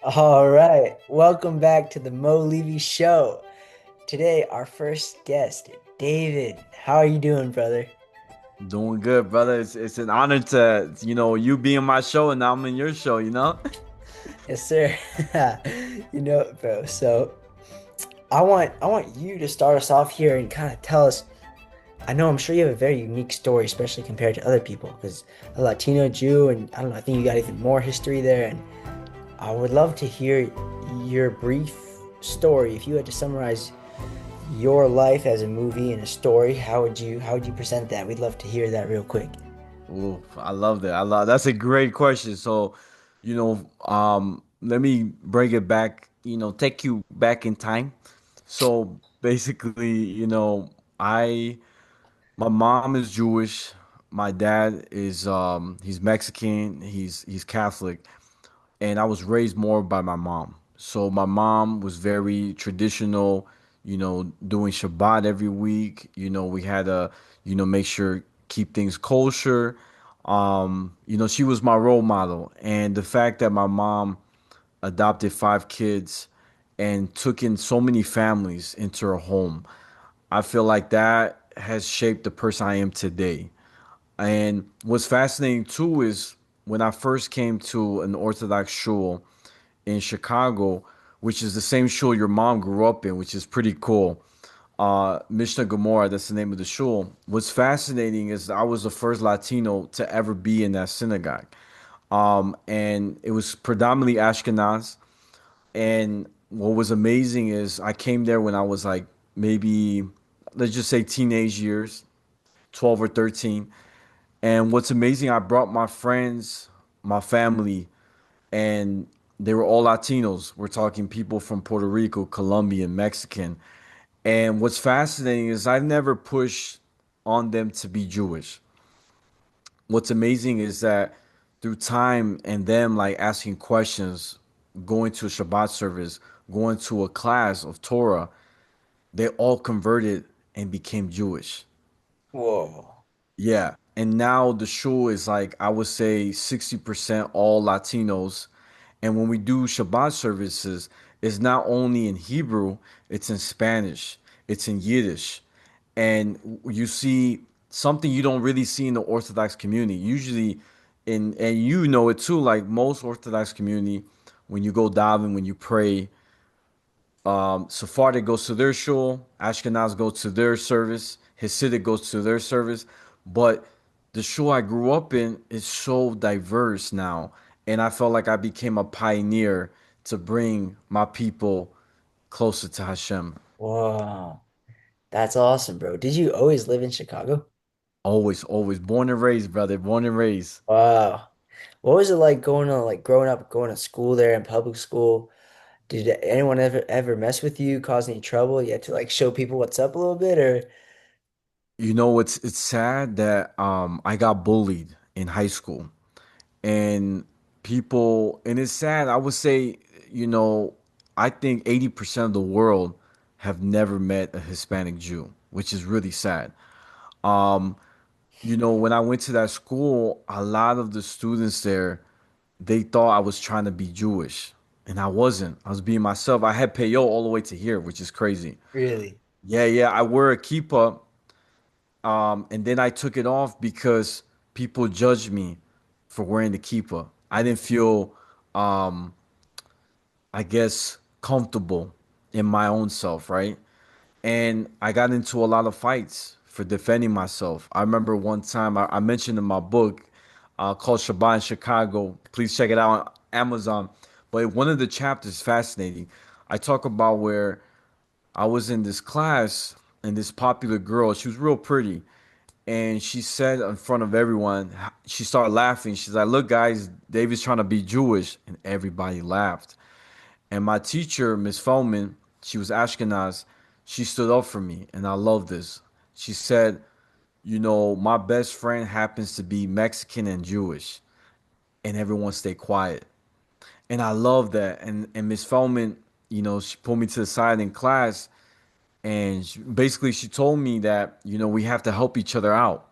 All right, welcome back to the Mo Levy Show. Today, our first guest, David. How are you doing, brother? Doing good, brother. It's an honor to, you be in my show and now I'm in your show. Yes, sir. You know it, bro. So, I want you to start us off here and kind of tell us. I know I'm sure you have a very unique story, especially compared to other people, because a Latino Jew, and I don't know. I think you got even more history there, and I would love to hear your brief story. If you had to summarize your life as a movie and a story, how would you present that? We'd love to hear that real quick. Ooh, I love that. That's a great question. So, let me bring it back, take you back in time. So basically, I my mom is Jewish, my dad is he's Mexican, he's Catholic, and I was raised more by my mom. So my mom was very traditional, doing Shabbat every week. We had to, make sure keep things kosher. She was my role model, and the fact that my mom adopted five kids and took in so many families into her home, I feel like that has shaped the person I am today. And what's fascinating too is when I first came to an Orthodox shul in Chicago, which is the same shul your mom grew up in, which is pretty cool. Mishnah Gemara, that's the name of the shul. What's fascinating is I was the first Latino to ever be in that synagogue. And it was predominantly Ashkenaz. And what was amazing is I came there when I was like maybe, let's just say teenage years, 12 or 13. And what's amazing, I brought my friends, my family, and they were all Latinos. We're talking people from Puerto Rico, Colombian, Mexican. And what's fascinating is I've never pushed on them to be Jewish. What's amazing is that through time and them like asking questions, going to a Shabbat service, going to a class of Torah, they all converted and became Jewish. Whoa. Yeah. And now the show is like, I would say 60% all Latinos. And when we do Shabbat services, it's not only in Hebrew, it's in Spanish, it's in Yiddish. And you see something you don't really see in the Orthodox community. Usually and you know it too, like most Orthodox community, when you go daven, when you pray, Sephardic goes to their shul, Ashkenaz go to their service, Hasidic goes to their service. But the shul I grew up in is so diverse now, and I felt like I became a pioneer to bring my people closer to Hashem. Whoa. That's awesome, bro. Did you always live in Chicago? Always, always born and raised, brother, born and raised. Wow. What was it like growing up, going to school there in public school? Did anyone ever mess with you, cause any trouble? You had to like show people what's up a little bit, or It's sad that I got bullied in high school. And and it's sad. I would say, you know, I think 80% of the world have never met a Hispanic Jew, which is really sad. Um, when I went to that school, a lot of the students there, they thought I was trying to be Jewish, and I wasn't. I was being myself. I had peyo all the way to here, which is crazy. really? Yeah, yeah. I wear a kippah, and then I took it off because people judged me for wearing the kippah. I didn't feel, um, I guess, comfortable in my own self, right? And I got into a lot of fights for defending myself. I remember one time I mentioned in my book called Shabbat in Chicago. Please check it out on Amazon. But one of the chapters is fascinating. I talk about where I was in this class and this popular girl, she was real pretty. And she said in front of everyone, she started laughing. She's like, "Look, guys, David's trying to be Jewish." And everybody laughed. And my teacher, Miss Feldman, she was Ashkenaz, she stood up for me. And I love this. She said, my best friend happens to be Mexican and Jewish. And everyone stayed quiet. And I love that. And Miss Feldman, she pulled me to the side in class and basically she told me that, we have to help each other out.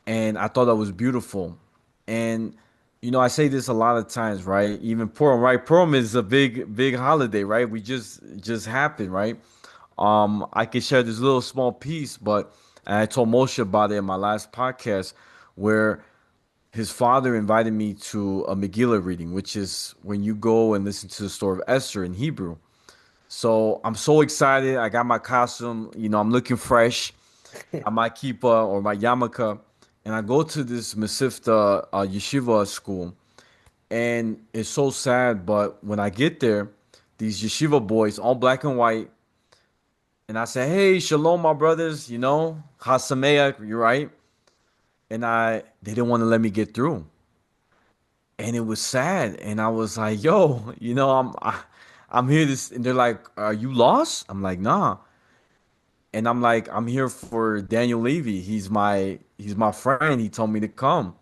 And I thought that was beautiful. And I say this a lot of times, right? Even Purim, right? Purim is a big holiday, right? We just happened, right? I can share this little small piece, but and I told Moshe about it in my last podcast, where his father invited me to a Megillah reading, which is when you go and listen to the story of Esther in Hebrew. So I'm so excited. I got my costume. I'm looking fresh. I my kippah or my yarmulke, and I go to this Mesivta yeshiva school, and it's so sad. But when I get there, these yeshiva boys, all black and white, and I say, "Hey, shalom, my brothers. Chasameach, you're right." And they didn't want to let me get through, and it was sad. And I was like, "Yo, I'm here." And they're like, "Are you lost?" I'm like, "Nah." And I'm like, "I'm here for Daniel Levy. He's my friend. He told me to come."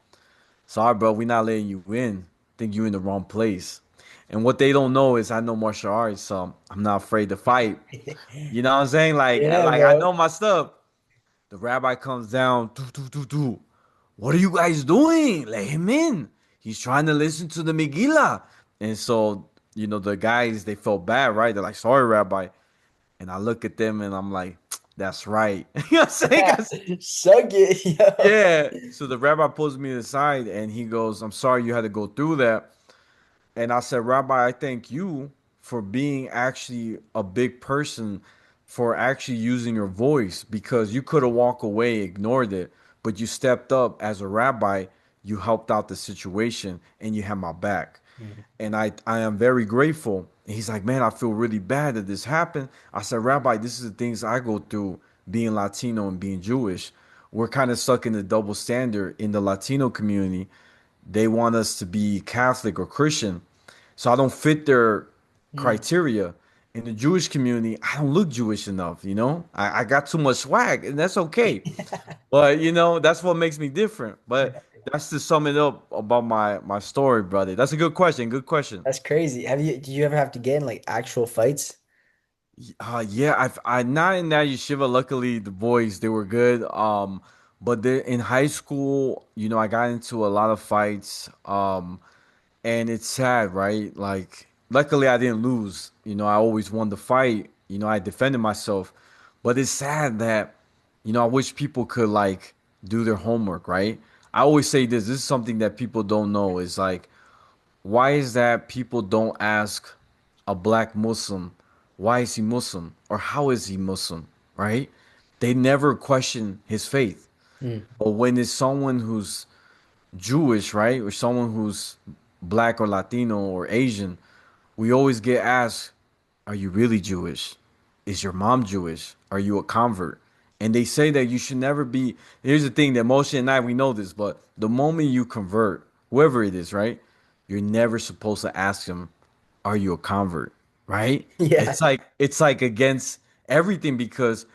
Sorry, bro, we're not letting you in. Think you in the wrong place. And what they don't know is I know martial arts, so I'm not afraid to fight. You know what I'm saying? Like, Yeah, like I bro. know my stuff. The rabbi comes down, do do do do. What are you guys doing? Let him in. He's trying to listen to the Megillah. And so, the guys they felt bad, right? They're like, sorry, rabbi. And I look at them and I'm like, that's right. You know what I'm saying? Suck it, yo. Yeah. So the rabbi pulls me aside and he goes, I'm sorry you had to go through that. And I said, Rabbi, I thank you for being actually a big person, for actually using your voice, because you could have walked away, ignored it, but you stepped up as a rabbi, you helped out the situation, and you had my back. Mm, And I am very grateful. And he's like, man, I feel really bad that this happened. I said, Rabbi, this is the things I go through being Latino and being Jewish. We're kind of stuck in the double standard in the Latino community. They want us to be Catholic or Christian. So I don't fit their mm. criteria. In the Jewish community, I don't look Jewish enough, you know? I got too much swag, and that's okay. But that's what makes me different. But that's to sum it up about my story, brother. That's a good question. Good question. That's crazy. Did you ever have to get in like actual fights? Yeah, I not in that yeshiva. Luckily, the boys they were good. But in high school, I got into a lot of fights. And it's sad, right? Like, luckily I didn't lose. I always won the fight. I defended myself. But it's sad that, I wish people could like do their homework, right? I always say this is something that people don't know is like, why is that people don't ask a black Muslim, why is he Muslim? Or how is he Muslim, right? They never question his faith. Mm. But when it's someone who's Jewish, right? Or someone who's black or Latino or Asian, we always get asked, are you really Jewish? Is your mom Jewish? Are you a convert? And they say that you should never be. Here's the thing that Moshe and I, we know this, but the moment you convert, whoever it is, right? You're never supposed to ask them, are you a convert? Right? Yeah. It's like against everything because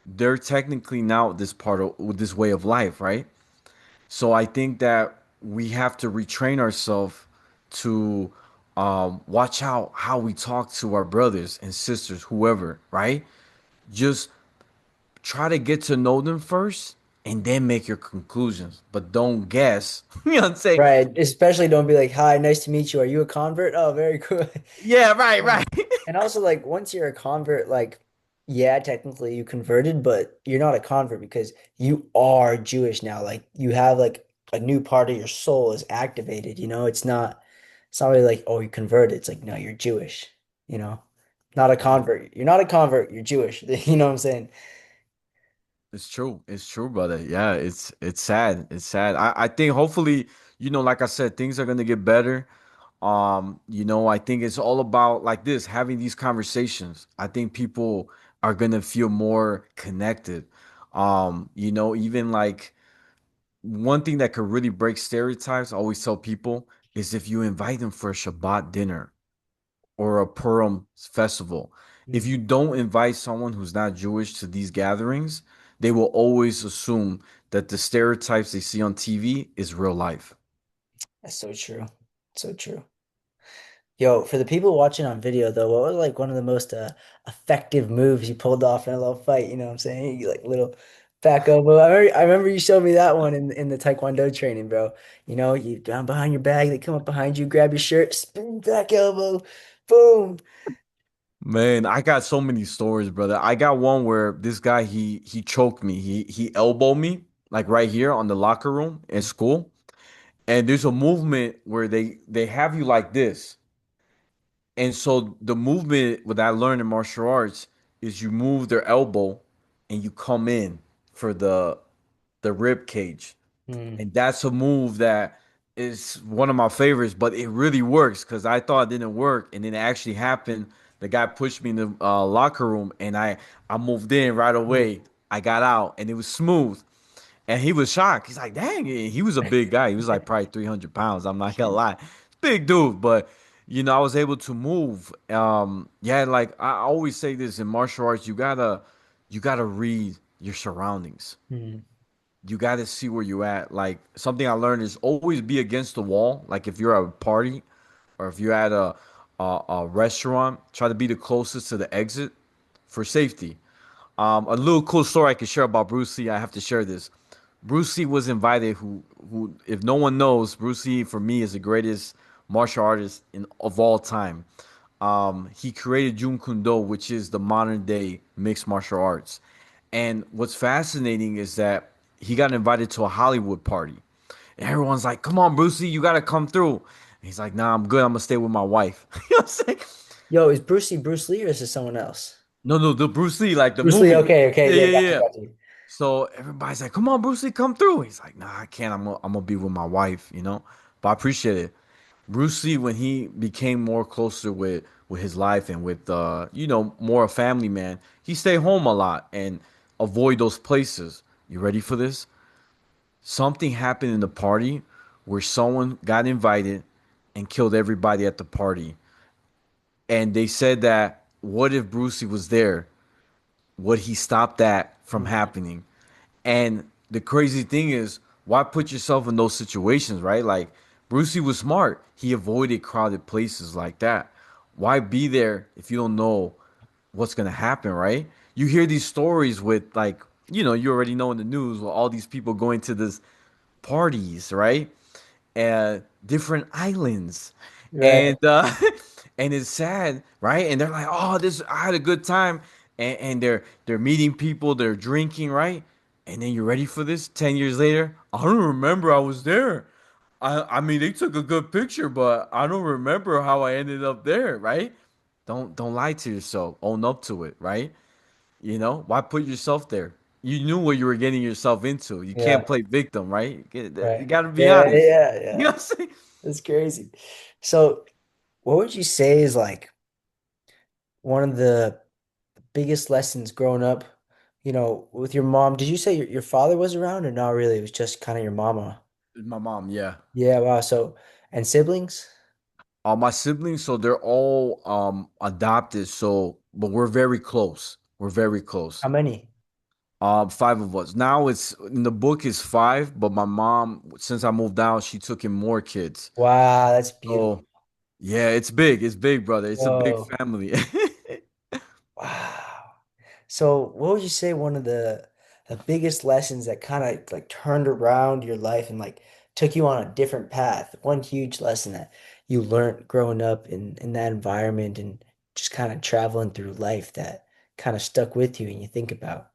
they're technically now this part of this way of life, right? So I think that we have to retrain ourselves to watch out how we talk to our brothers and sisters, whoever, right? Just try to get to know them first and then make your conclusions, but don't guess. You know what I'm saying? Right. Especially don't be like, "Hi, nice to meet you. Are you a convert?" Oh, very cool. Yeah, right, Um, right. And also, like, once you're a convert, like, yeah, technically you converted, but you're not a convert because you are Jewish now. Like, you have like a new part of your soul is activated. It's not really like, oh, you converted. It's like, no, you're Jewish. You know, not a convert. You're not a convert. You're Jewish. You know what I'm saying? It's true. It's true, brother. Yeah, it's sad. It's sad. I think hopefully, like I said, things are gonna get better. I think it's all about like this, having these conversations. I think people are gonna feel more connected. Even like one thing that could really break stereotypes, I always tell people, is if you invite them for a Shabbat dinner or a Purim festival. If Mm, you don't invite someone who's not Jewish to these gatherings, they will always assume that the stereotypes they see on TV is real life. that's so true. So true. Yo, for the people watching on video though, what was like one of the most effective moves you pulled off in a little fight? You know what I'm saying? You like little. Back elbow. I remember you showed me that one in the Taekwondo training, bro. You know, you down behind your bag, they come up behind you, grab your shirt, spin back elbow, boom. Man, I got so many stories, brother. I got one where this guy he choked me. He elbowed me like right here on the locker room in school. And there's a movement where they have you like this. And so the movement that I learned in martial arts is you move their elbow and you come in for the rib cage. Hmm. And that's a move that is one of my favorites, but it really works because I thought it didn't work, and then it actually happened. The guy pushed me in the locker room, and I moved in right away. I got out, and it was smooth. And he was shocked. He's like, "Dang!" He was a big guy. He was like probably 300 pounds. I'm not gonna lie, big dude. But I was able to move. Yeah, like I always say this in martial arts, you gotta read your surroundings. Hmm. You got to see where you at. Like something I learned is always be against the wall. Like if you're at a party or if you're at a restaurant, try to be the closest to the exit for safety. A little cool story I can share about Bruce Lee. I have to share this. Bruce Lee was invited. Who, if no one knows, Bruce Lee for me is the greatest martial artist of all time. He created Jeet Kune Do, which is the modern day mixed martial arts. And what's fascinating is that he got invited to a Hollywood party. And everyone's like, "Come on, Bruce Lee, you gotta come through." And he's like, "Nah, I'm good. I'm gonna stay with my wife." You know what I'm saying? Yo, is Brucey Bruce Lee or is this someone else? No, no, the Bruce Lee, like the Bruce Lee, movie. okay, okay, Yeah, yeah, yeah, got yeah, you, yeah. got you. So everybody's like, "Come on, Bruce Lee, come through." He's like, "Nah, I can't. I'm gonna be with my wife." But I appreciate it. Bruce Lee, when he became more closer with his life and with more a family man, he stayed home a lot and avoid those places. You ready for this? Something happened in the party where someone got invited and killed everybody at the party. And they said that what if Brucey was there? Would he stop that from Hmm. happening? And the crazy thing is, why put yourself in those situations, right? Like Brucey was smart. He avoided crowded places like that. Why be there if you don't know what's gonna happen, right? You hear these stories with like, you already know in the news with all these people going to this parties, right? Different islands, Right. and and it's sad, right? And they're like, "Oh, this I had a good time," and they're meeting people, they're drinking, right? And then you're ready for this. 10 years later, I don't remember I was there. I mean, they took a good picture, but I don't remember how I ended up there, right? Don't lie to yourself. Own up to it, right? Why put yourself there? You knew what you were getting yourself into. You can't Yeah, play victim, right? You right. got to be Yeah, honest. yeah, You know yeah. what I'm saying? That's crazy. So, what would you say is like one of the biggest lessons growing up, with your mom? Did you say your father was around or not really? It was just kind of your mama. My mom, yeah. Yeah, wow. So, and siblings? My siblings, so they're all adopted. So, but we're very close. We're very close. How many? Five of us. Now it's in the book is five, but my mom, since I moved out, she took in more kids. Wow, that's beautiful. So yeah, it's big. It's big, brother. It's a big Whoa. family. Wow. So, what would you say one of the biggest lessons that kind of like turned around your life and like took you on a different path? One huge lesson that you learned growing up in that environment and just kind of traveling through life that kind of stuck with you and you think about.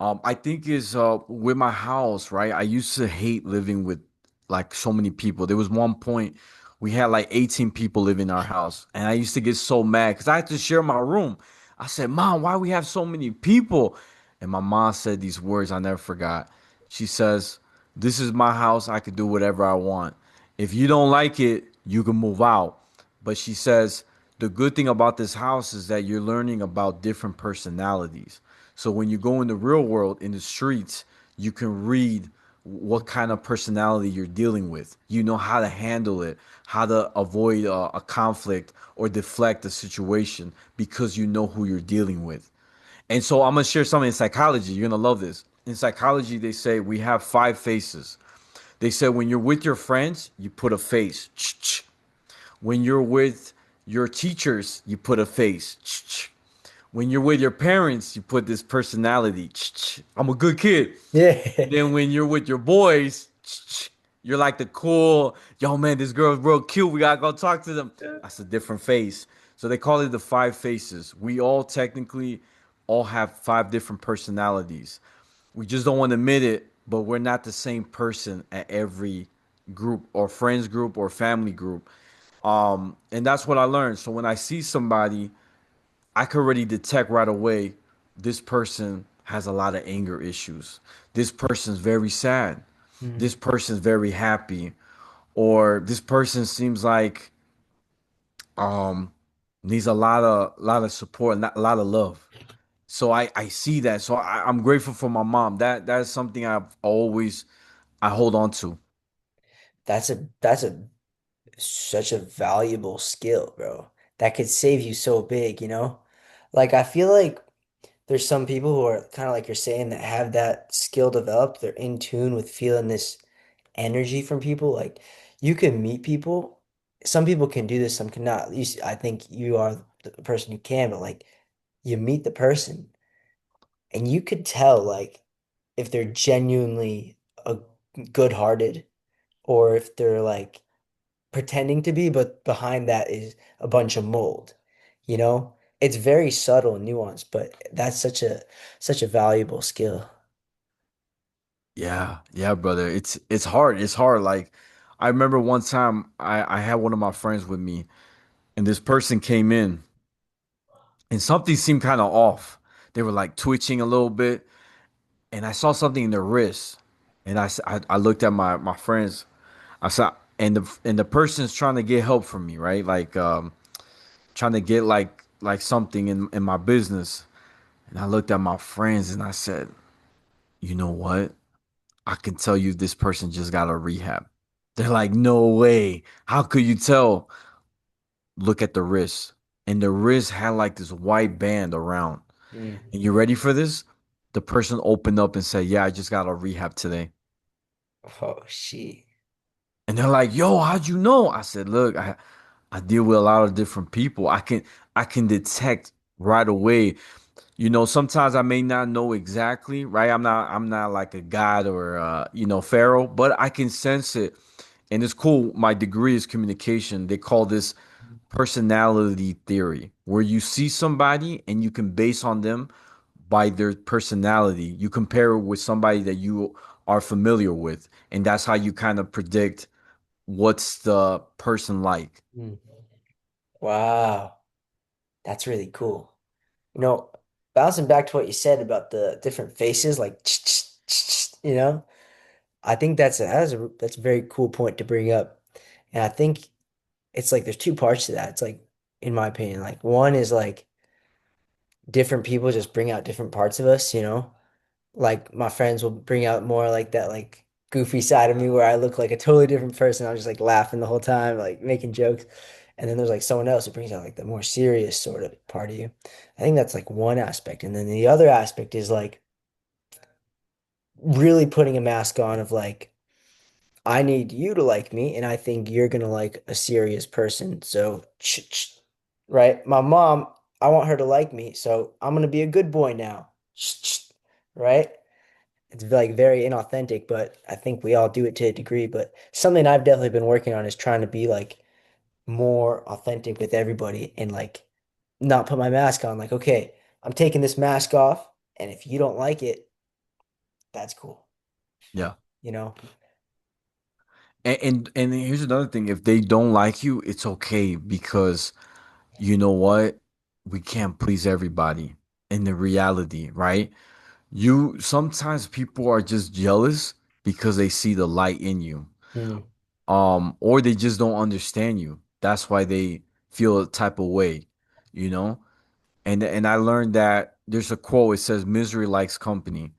I think is with my house, right? I used to hate living with like so many people. There was one point we had like 18 people living in our house, and I used to get so mad because I had to share my room. I said, "Mom, why we have so many people?" And my mom said these words I never forgot. She says, "This is my house. I can do whatever I want. If you don't like it, you can move out." But she says, the good thing about this house is that you're learning about different personalities. So when you go in the real world, in the streets, you can read what kind of personality you're dealing with. You know how to handle it, how to avoid a conflict or deflect a situation because you know who you're dealing with. And so I'm gonna share something in psychology. You're gonna love this. In psychology, they say we have five faces. They said when you're with your friends, you put a face. When you're with your teachers, you put a face. When you're with your parents, you put this personality. I'm a good kid. Yeah. And then when you're with your boys, you're like the cool, yo man, this girl's real cute. We gotta go talk to them. That's a different face. So they call it the five faces. We all technically all have five different personalities. We just don't want to admit it, but we're not the same person at every group or friends group or family group. And that's what I learned. So when I see somebody, I could already detect right away this person has a lot of anger issues. This person's very sad. This Mm. person's very happy. Or this person seems like um needs a lot of support, not a lot of love. So I see that. So I'm grateful for my mom. That is something I hold on to. That's a such a valuable skill, bro. That could save you so big, you know? Like I feel like there's some people who are kind of like you're saying that have that skill developed. They're in tune with feeling this energy from people. Like you can meet people. Some people can do this, some cannot. I think you are the person who can, but like you meet the person and you could tell like if they're genuinely a good-hearted or if they're like pretending to be, but behind that is a bunch of mold. You know? It's very subtle and nuanced, but that's such a valuable skill. Yeah, yeah, brother. It's hard. It's hard. Like I remember one time I had one of my friends with me and this person came in and something seemed kind of off. They were like twitching a little bit and I saw something in their wrist. And I looked at my friends. I saw and the person's trying to get help from me, right? Like trying to get like something in my business. And I looked at my friends and I said, "You know what? I can tell you this person just got a rehab." They're like, "No way. How could you tell?" Look at the wrist. And the wrist had like this white band around. Mm. And you ready for this? The person opened up and said, "Yeah, I just got a rehab today." Oh, shit. And they're like, "Yo, how'd you know?" I said, "Look, I deal with a lot of different people. I can detect right away. Sometimes I may not know exactly, right? I'm not like a god or pharaoh, but I can sense it. And it's cool. My degree is communication. They call this personality theory, where you see somebody and you can base on them by their personality. You compare it with somebody that you are familiar with, and that's how you kind of predict what's the person like. Mm. Wow. That's really cool. You know, bouncing back to what you said about the different faces, like, I think that's a very cool point to bring up. And I think it's like there's two parts to that. It's like, in my opinion, like one is like different people just bring out different parts of us, you know? Like my friends will bring out more like that like goofy side of me where I look like a totally different person. I'm just like laughing the whole time, like making jokes. And then there's like someone else who brings out like the more serious sort of part of you. I think that's like one aspect. And then the other aspect is like really putting a mask on of like, I need you to like me, and I think you're gonna like a serious person. So, right? My mom, I want her to like me, so I'm gonna be a good boy now. Right? It's like very inauthentic, but I think we all do it to a degree. But something I've definitely been working on is trying to be like more authentic with everybody and like not put my mask on. Like, okay, I'm taking this mask off, and if you don't like it, that's cool. Yeah. You know? And here's another thing. If they don't like you, it's okay because you know what? We can't please everybody in the reality, right? You sometimes people are just jealous because they see the light in you. Mm, Or they just don't understand you. That's why they feel a type of way, you know? And I learned that there's a quote, it says misery likes company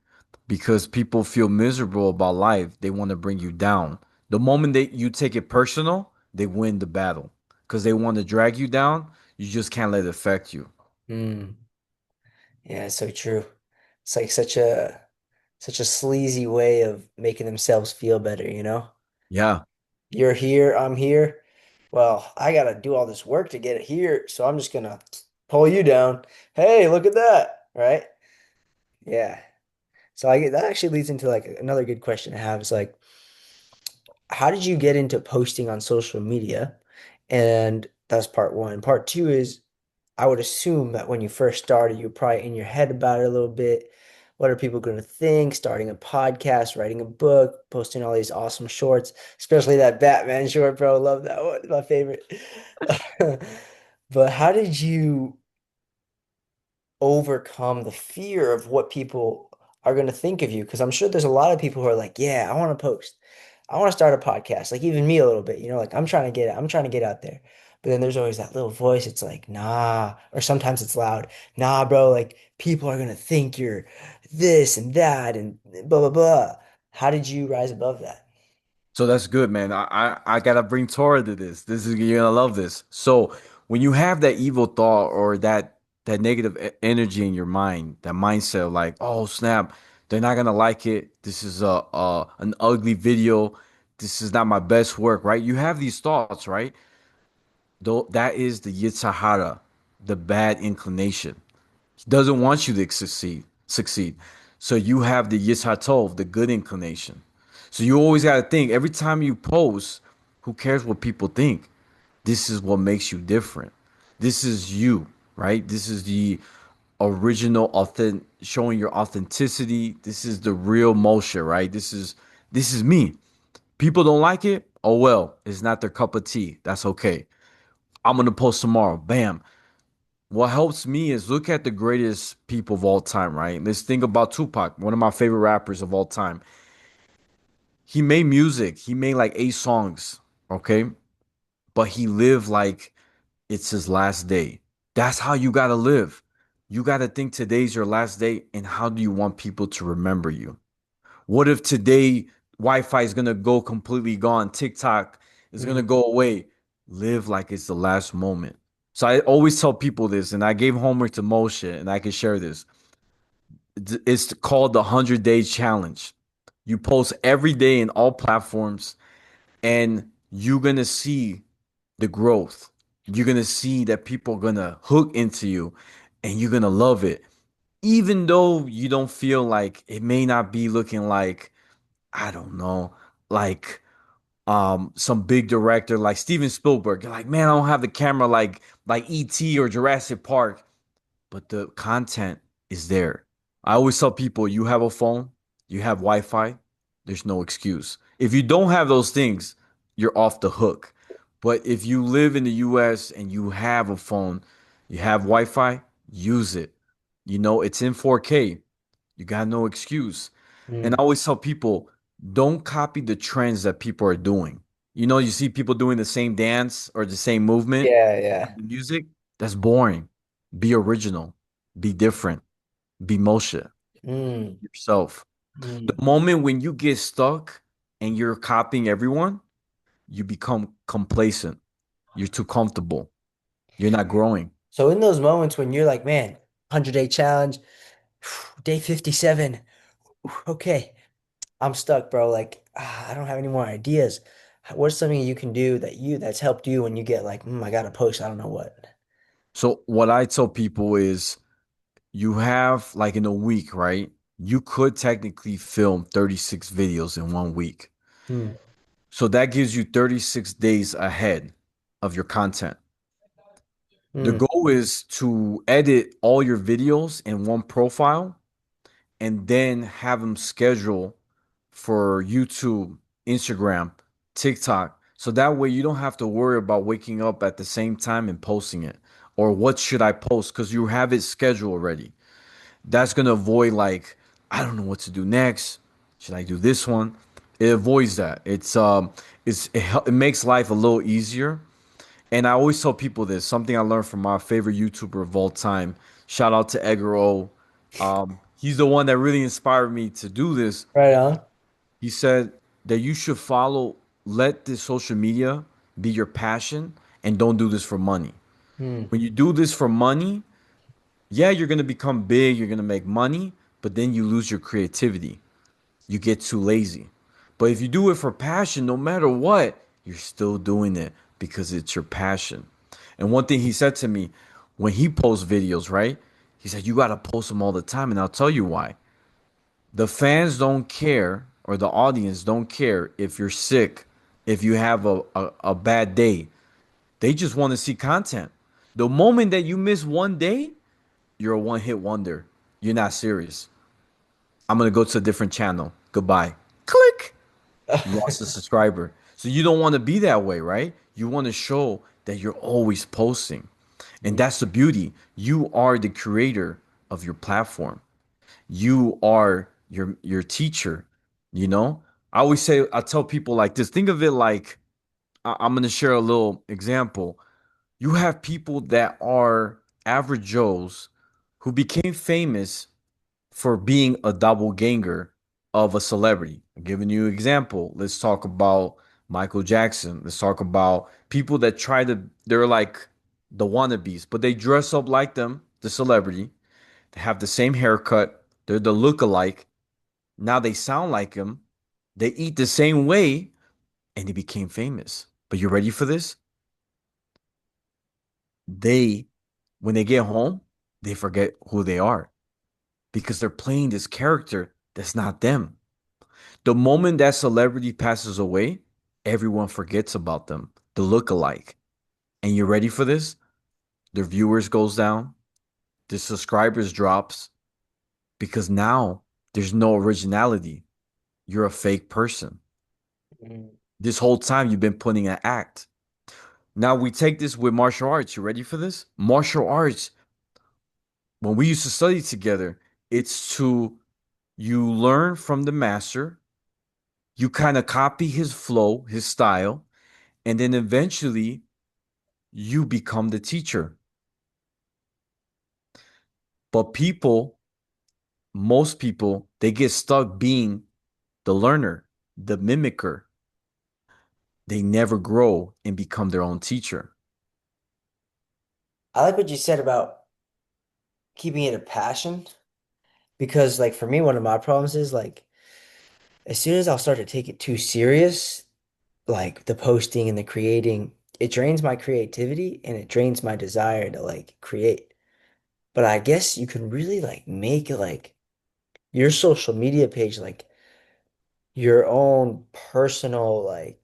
because people feel miserable about life, they want to bring you down. The moment you take it personal, they win the battle because they want to drag you down. You just can't let it affect you. mm. Yeah, it's so true. It's like such a sleazy way of making themselves feel better, you know? Yeah. You're here, I'm here. Well, I gotta do all this work to get it here, so I'm just gonna. pull you down. Hey, look at that, right? Yeah. So that actually leads into like another good question to have is like, how did you get into posting on social media? And that's part one. Part two is I would assume that when you first started, you were probably in your head about it a little bit. What are people going to think? Starting a podcast, writing a book, posting all these awesome shorts, especially that Batman short, bro. Love that one. My favorite. But how did you overcome the fear of what people are going to think of you? Because I'm sure there's a lot of people who are like, yeah, I want to post. I want to start a podcast. Like even me a little bit, like I'm trying to get out there. But then there's always that little voice. It's like, nah, or sometimes it's loud. Nah, bro, like people are going to think you're this and that and blah, blah, blah. How did you rise above that? So that's good, man. I gotta bring Tora to this. This is you're gonna love this. So when you have that evil thought or that negative energy in your mind, that mindset of like, oh snap, they're not gonna like it. This is a an ugly video. This is not my best work, right? You have these thoughts, right? Though that is the Yitzhahara, the bad inclination. He doesn't want you to succeed. So you have the Yishatov, the good inclination. So you always got to think every time you post, who cares what people think? This is what makes you different. This is you, right? This is the original authentic showing your authenticity. This is the real Moshe, right? This is me. People don't like it. Oh well, it's not their cup of tea. That's okay. I'm gonna post tomorrow. Bam. What helps me is look at the greatest people of all time, right? Let's think about Tupac, one of my favorite rappers of all time. He made music, he made like 8 songs, okay? But he lived like it's his last day. That's how you gotta live. You gotta think today's your last day, and how do you want people to remember you? What if today Wi-Fi is gonna go completely gone? TikTok is gonna Mm, go away. Live like it's the last moment. So I always tell people this, and I gave homework to Moshe, and I can share this. It's called the 100-day challenge. You post every day in all platforms, and you're gonna see the growth. You're gonna see that people are gonna hook into you, and you're gonna love it. Even though you don't feel like it may not be looking like I don't know, like some big director like Steven Spielberg. You're like, man, I don't have the camera like E.T. or Jurassic Park, but the content is there. I always tell people you have a phone, you have Wi-Fi, there's no excuse. If you don't have those things, you're off the hook. But if you live in the US and you have a phone, you have Wi-Fi, use it. It's in 4K. You got no excuse. And I mm. always tell people, don't copy the trends that people are doing. You see people doing the same dance or the same movement, Yeah, yeah. the music, that's boring. Be original, be different, be Moshe, Mm, yourself. The mm. moment when you get stuck and you're copying everyone, you become complacent. You're too comfortable. You're not growing. So in those moments when you're like, man, 100-day challenge, day 57, okay, I'm stuck, bro. Like, I don't have any more ideas. What's something you can do that's helped you when you get like, I gotta post, I don't know what. So what I tell people is you have like in a week, right? You could technically film 36 videos in 1 week. Hmm. So that gives you 36 days ahead of your content. The Hmm. goal is to edit all your videos in one profile and then have them schedule for YouTube, Instagram, TikTok. So that way you don't have to worry about waking up at the same time and posting it. Or what should I post? Because you have it scheduled already. That's gonna avoid like, I don't know what to do next. Should I do this one? It avoids that. It makes life a little easier. And I always tell people this, something I learned from my favorite YouTuber of all time. Shout out to Edgar O. He's the one that really inspired me to do this. Right on. He said that you should let the social media be your passion and don't do this for money. Hmm. When you do this for money, yeah, you're going to become big, you're going to make money, but then you lose your creativity. You get too lazy. But if you do it for passion, no matter what, you're still doing it because it's your passion. And one thing he said to me, when he posts videos, right? He said, you got to post them all the time. And I'll tell you why. The fans don't care, or the audience don't care if you're sick, if you have a bad day. They just want to see content. The moment that you miss one day, you're a one hit wonder. You're not serious. I'm going to go to a different channel. Goodbye. Click. You lost a subscriber. So you don't want to be that way, right? You want to show that you're always posting. And that's the beauty. You are the creator of your platform. You are your teacher, you know? I always say I tell people like this. Think of it like I'm going to share a little example. You have people that are average Joes who became famous for being a doppelganger of a celebrity. I'm giving you an example. Let's talk about Michael Jackson. Let's talk about people that they're like the wannabes, but they dress up like them, the celebrity. They have the same haircut. They're the look-alike. Now they sound like him. They eat the same way, and they became famous. But you ready for this? They, when they get home, they forget who they are because they're playing this character that's not them. The moment that celebrity passes away, everyone forgets about them, the look-alike. And you ready for this? Their viewers goes down, the subscribers drops because now there's no originality. You're a fake person. Mm. This whole time you've been putting an act. Now we take this with martial arts. You ready for this? Martial arts, when we used to study together, it's to you learn from the master, you kind of copy his flow, his style, and then eventually you become the teacher. But most people, they get stuck being the learner, the mimicker. They never grow and become their own teacher. I like what you said about keeping it a passion because like for me, one of my problems is like as soon as I'll start to take it too serious, like the posting and the creating, it drains my creativity and it drains my desire to like create. But I guess you can really like make like your social media page your own personal like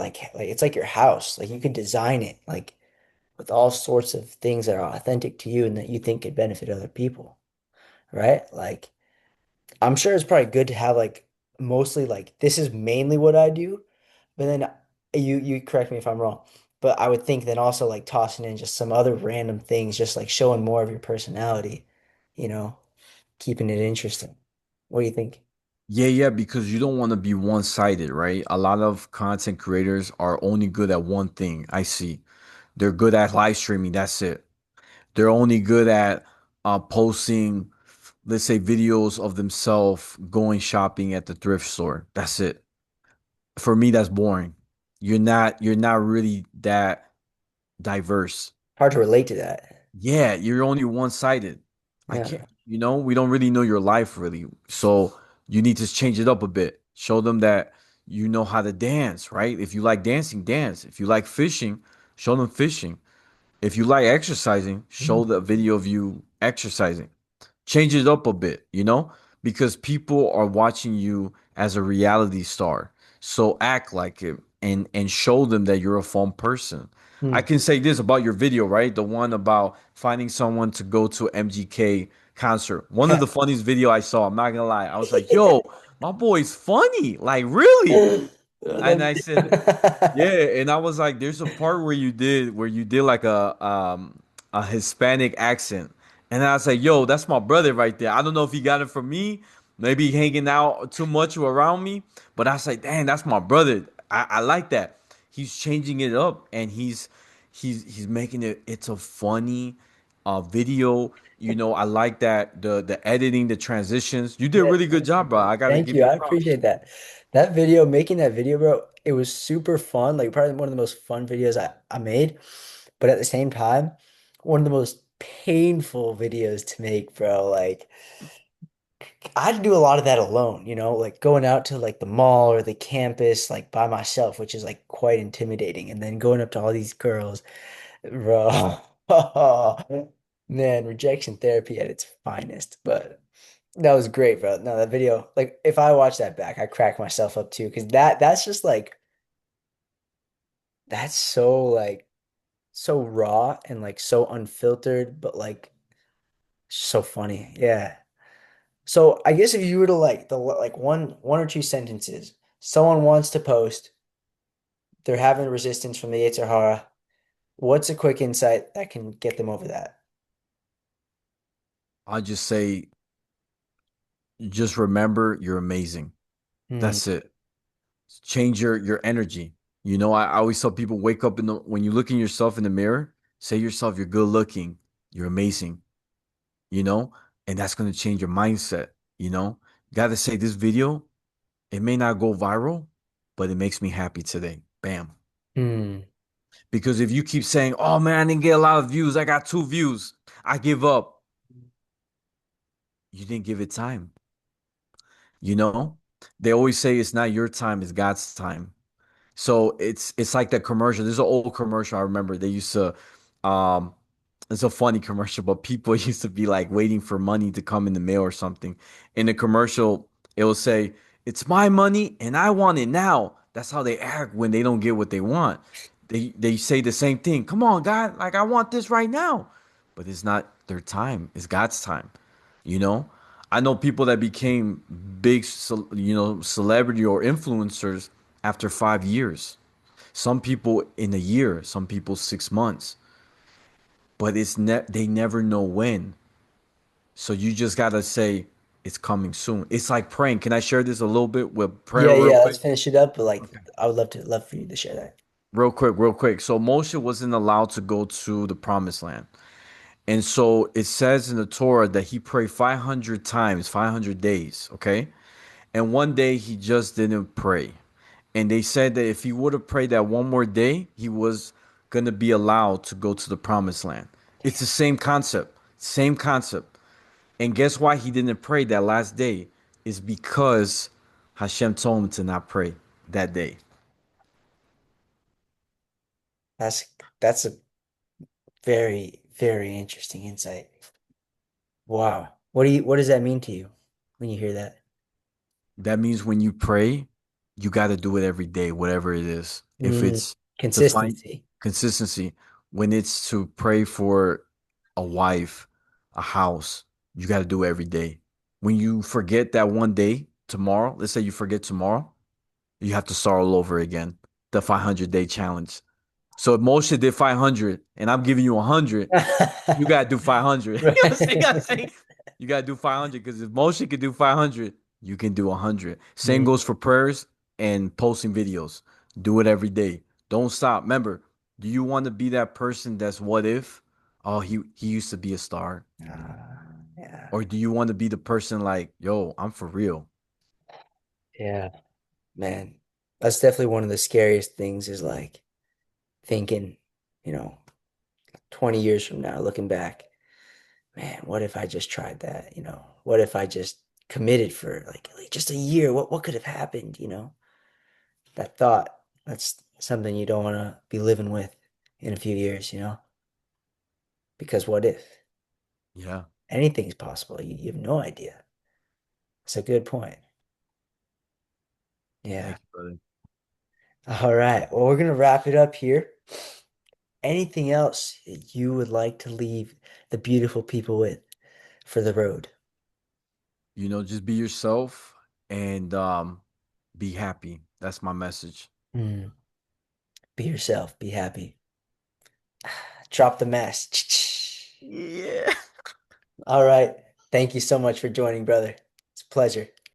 it's like your house. Like you could design it like with all sorts of things that are authentic to you and that you think could benefit other people, right? Like I'm sure it's probably good to have like mostly like this is mainly what I do, but then you correct me if I'm wrong. But I would think then also like tossing in just some other random things, just like showing more of your personality, you know, keeping it interesting. What do you think? Yeah, yeah, because you don't want to be one-sided, right? A lot of content creators are only good at one thing. I see. They're good at live streaming, that's it. They're only good at posting, let's say, videos of themselves going shopping at the thrift store. That's it. For me, that's boring. You're not really that diverse. Hard to relate to that. Yeah, you're only one-sided. I Yeah. can't, we don't really know your life really. So you need to change it up a bit. Show them that you know how to dance, right? If you like dancing, dance. If you like fishing, show them fishing. If you like exercising, show the video of you exercising. Change it up a bit, because people are watching you as a reality star. So act like it and show them that you're a fun person. I Hmm. can say this about your video, right? The one about finding someone to go to MGK concert. One of the funniest video I saw, I'm not gonna lie. I was like, yo, my boy's funny. Like, really? And Thank I you. said, yeah, and I was like, there's a part where you did like a Hispanic accent. And I was like, yo, that's my brother right there. I don't know if he got it from me, maybe hanging out too much around me, but I was like, dang, that's my brother. I like that. He's changing it up and he's making it's a funny video. I like that the editing, the transitions. You did a Yeah, really good job, bro. I gotta thank give you. you I props. appreciate that. That video, making that video, bro, it was super fun. Like probably one of the most fun videos I made. But at the same time, one of the most painful videos to make, bro. Like I had to do a lot of that alone, like going out to like the mall or the campus like by myself, which is like quite intimidating. And then going up to all these girls, bro. Oh, man, rejection therapy at its finest. But that was great, bro. No, that video, like if I watch that back, I crack myself up too, because that's just like that's so like so raw and like so unfiltered, but like so funny. Yeah. So I guess if you were to like the like one or two sentences, someone wants to post, they're having resistance from the Yetzer Hara. What's a quick insight that can get them over that? I just say, just remember you're amazing. Hmm. That's it. Change your energy. I always tell people, wake up when you look in yourself in the mirror, say to yourself, you're good looking, you're amazing, you know, and that's gonna change your mindset, you know. You gotta say this video, it may not go viral, but it makes me happy today. Bam. Hmm. Because if you keep saying, oh man, I didn't get a lot of views, I got 2 views, I give up, you didn't give it time, you know? They always say it's not your time, it's God's time. So it's like that commercial. There's an old commercial I remember. They used to um it's a funny commercial, but people used to be like waiting for money to come in the mail or something. In the commercial, it will say, "It's my money and I want it now." That's how they act when they don't get what they want. They say the same thing. Come on, God, like I want this right now. But it's not their time. It's God's time. You know? I know people that became big, celebrity or influencers after 5 years. Some people in a year, some people 6 months, but they never know when. So you just gotta say it's coming soon. It's like praying. Can I share this a little bit with prayer Yeah, real yeah, let's quick? finish it up. But like, Okay. I would love for you to share that. Real quick, real quick. So Moshe wasn't allowed to go to the promised land. And so it says in the Torah that he prayed 500 times, 500 days, okay? And one day he just didn't pray. And they said that if he would have prayed that one more day, he was going to be allowed to go to the promised land. It's the same concept, same concept. And guess why he didn't pray that last day? Is because Hashem told him to not pray that day. That's that's a very, very interesting insight. Wow. What does that mean to you when you hear that? That means when you pray, you got to do it every day, whatever it is. If Mm, it's to find consistency. consistency, when it's to pray for a wife, a house, you got to do it every day. When you forget that one day, tomorrow, let's say you forget tomorrow, you have to start all over again. The 500-day challenge. So if Moshe did 500 and I'm giving you 100, you gotta do 500. You know what I'm saying? You gotta do 500 because if Moshe could do 500, you can do 100. Same Mm, goes for prayers and posting videos. Do it every day. Don't stop. Remember, do you want to be that person that's what if? Oh, he used to be a star. yeah. Or do you want to be the person like, yo, I'm for real? Yeah. Man, that's definitely one of the scariest things is like thinking, you know, 20 years from now, looking back, man, what if I just tried that? What if I just committed for like just a year? What could have happened? That thought, that's something you don't want to be living with in a few years. Because what if? Yeah. Anything's possible. You have no idea. It's a good point. Yeah. Thank you, brother. All right. Well, we're gonna wrap it up here. Anything else you would like to leave the beautiful people with for the road? Just be yourself and be happy. That's my message. Hmm. Be yourself. Be happy. Drop the mask. Yeah. All right. Thank you so much for joining, brother. It's a pleasure.